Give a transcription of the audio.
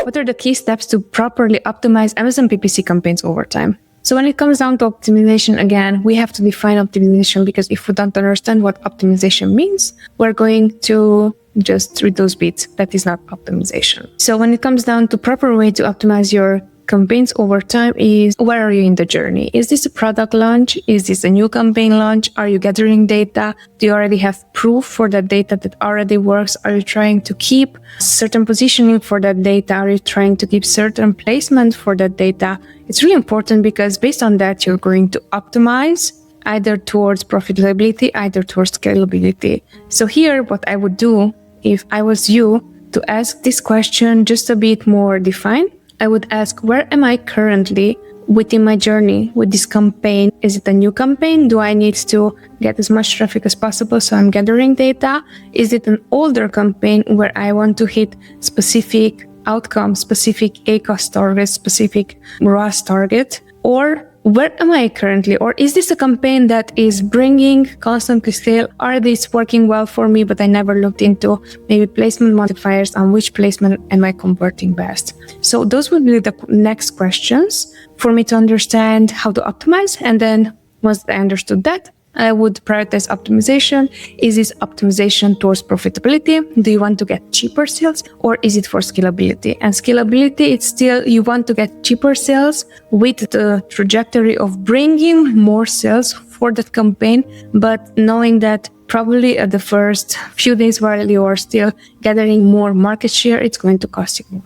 what are the key steps to properly optimize Amazon PPC campaigns over time? So when it comes down to optimization, again, we have to define optimization, because if we don't understand what optimization means, we're going to just read those bits. That is not optimization. So when it comes down to proper way to optimize your campaigns over time is, where are you in the journey? Is this a product launch? Is this a new campaign launch? Are you gathering data? Do you already have proof for that data that already works? Are you trying to keep certain positioning for that data? Are you trying to keep certain placement for that data? It's really important, because based on that, you're going to optimize either towards profitability, either towards scalability. So here, what I would do if I was you, to ask this question just a bit more defined, I would ask, where am I currently within my journey with this campaign? Is it a new campaign? Do I need to get as much traffic as possible, so I'm gathering data? Is it an older campaign where I want to hit specific outcomes, specific ACoS targets, specific ROAS target? Or where am I currently? Or is this a campaign that is bringing constantly scale? Are these working well for me, but I never looked into maybe placement modifiers, on which placement am I converting best? So those would be the next questions for me to understand how to optimize. And then once I understood that, I would prioritize optimization. Is this optimization towards profitability? Do you want to get cheaper sales, or is it for scalability? And scalability, it's still, you want to get cheaper sales with the trajectory of bringing more sales for that campaign, but knowing that probably at the first few days while you are still gathering more market share, it's going to cost you more.